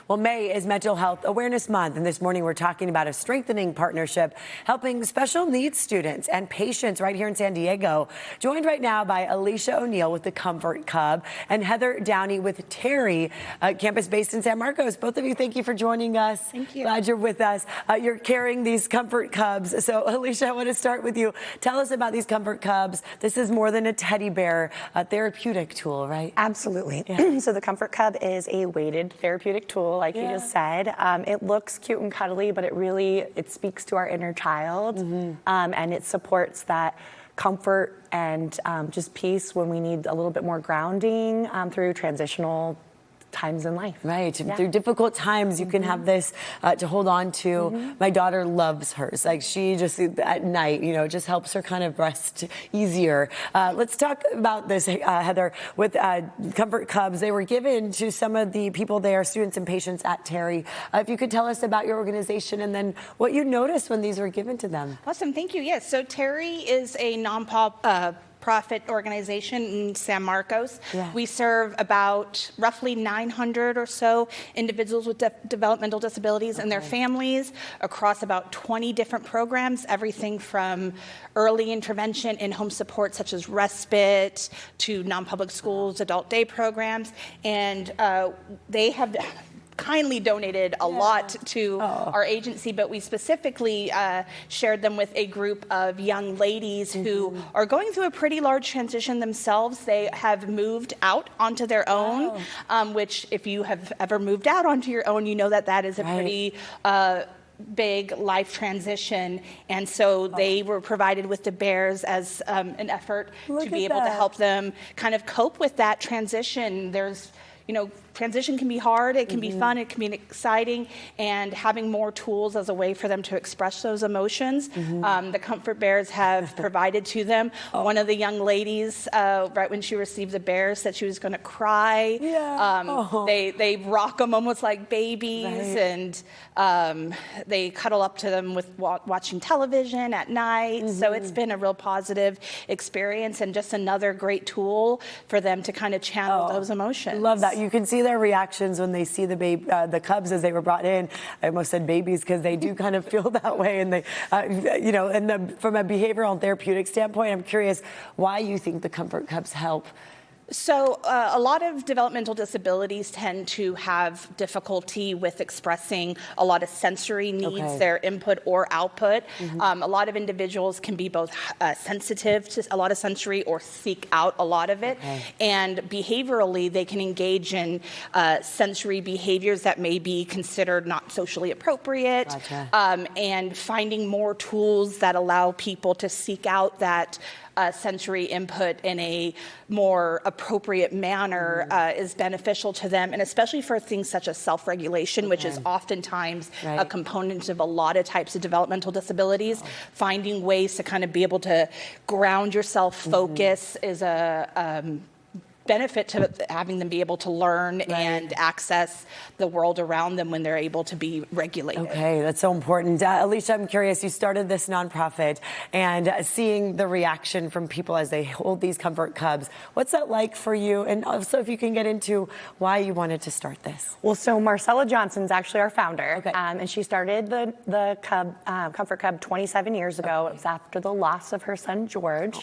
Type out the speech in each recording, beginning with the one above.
Well, May is Mental Health Awareness Month, and this morning we're talking about a strengthening partnership helping special needs students and patients right here in San Diego. Joined right now by Alicia O'Neill with the Comfort Cub and Heather Downey with TERI, campus based in San Marcos. Both of you, thank you for joining us. Thank you. Glad you're with us. You're carrying these Comfort Cubs. So, Alicia, I want to start with you. Tell us about these Comfort Cubs. This is more than a teddy bear, a therapeutic tool, right? Absolutely. Yeah. So the Comfort Cub is a weighted therapeutic tool, like you just said. It looks cute and cuddly, but it speaks to our inner child, and it supports that comfort and just peace when we need a little bit more grounding through transitional times in life. Right. Yeah. Through difficult times, you can have this to hold on to. My daughter loves hers. Like, she just, at night, just helps her kind of rest easier. Let's talk about this, Heather, with Comfort Cubs. They were given to some of the people there, students and patients at TERI. If you could tell us about your organization and then what you noticed when these were given to them. Awesome. Thank you. Yes. So TERI is a non-profit organization in San Marcos. Yeah. We serve about roughly 900 or so individuals with developmental disabilities and their families across about 20 different programs, everything from early intervention in home support such as respite to non-public schools, adult day programs, and they have kindly donated a lot to our agency, but we specifically shared them with a group of young ladies who are going through a pretty large transition themselves. They have moved out onto their own, which if you have ever moved out onto your own, you know that that is a pretty big life transition, and so they were provided with the bears as an effort to be able to help them kind of cope with that transition. There's transition can be hard, it can be fun, it can be exciting, and having more tools as a way for them to express those emotions. The Comfort Bears have provided to them. One of the young ladies, right when she received the bears, said she was going to cry. They rock them almost like babies, and they cuddle up to them with watching television at night. So it's been a real positive experience and just another great tool for them to kind of channel those emotions. Love that. You can see their reactions when they see the cubs as they were brought in. I almost said babies because they do kind of feel that way. And they, from a behavioral and therapeutic standpoint, I'm curious why you think the Comfort Cubs help. So a lot of developmental disabilities tend to have difficulty with expressing a lot of sensory needs, their input or output. A lot of individuals can be both sensitive to a lot of sensory or seek out a lot of it. And behaviorally, they can engage in sensory behaviors that may be considered not socially appropriate. And finding more tools that allow people to seek out that sensory input in a more appropriate manner is beneficial to them, and especially for things such as self-regulation, which is oftentimes a component of a lot of types of developmental disabilities. Finding ways to kind of be able to ground yourself, focus is a benefit to having them be able to learn and access the world around them when they're able to be regulated. Okay, that's so important. Alicia, I'm curious, you started this nonprofit and seeing the reaction from people as they hold these Comfort Cubs. What's that like for you? And also if you can get into why you wanted to start this. Well, so Marcella Johnson's actually our founder, and she started the Comfort Cub 27 years ago. It was after the loss of her son, George.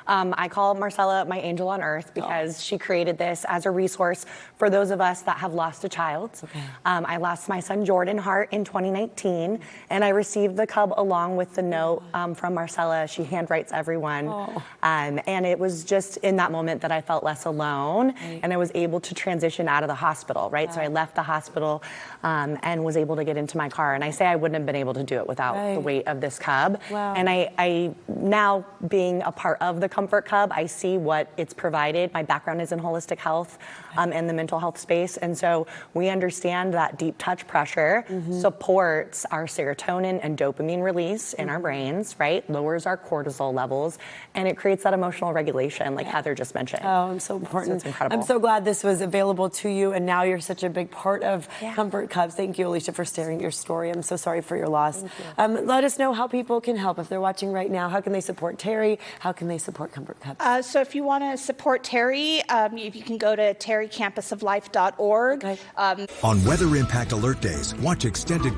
I call Marcella my angel on earth because she created this as a resource for those of us that have lost a child. I lost my son Jordan Hart in 2019, and I received the Cub along with the note from Marcella. She handwrites everyone. And it was just in that moment that I felt less alone, and I was able to transition out of the hospital, So I left the hospital and was able to get into my car. And I say I wouldn't have been able to do it without the weight of this Cub. And I now, being a part of the Comfort Cub, I see what it's provided. My background is in holistic health and the mental health space, and so we understand that deep touch pressure supports our serotonin and dopamine release in our brains, lowers our cortisol levels, and it creates that emotional regulation like Heather just mentioned. Oh, so important. So it's incredible. I'm so glad this was available to you, and now you're such a big part of Comfort Cubs. Thank you, Alicia, for sharing your story. I'm so sorry for your loss. Let us know how people can help if they're watching right now. How can they support TERI? How can they support support Comfort Cups? So if you want to support TERI, you can go to tericampusoflife.org. Okay. On weather impact alert days, watch extended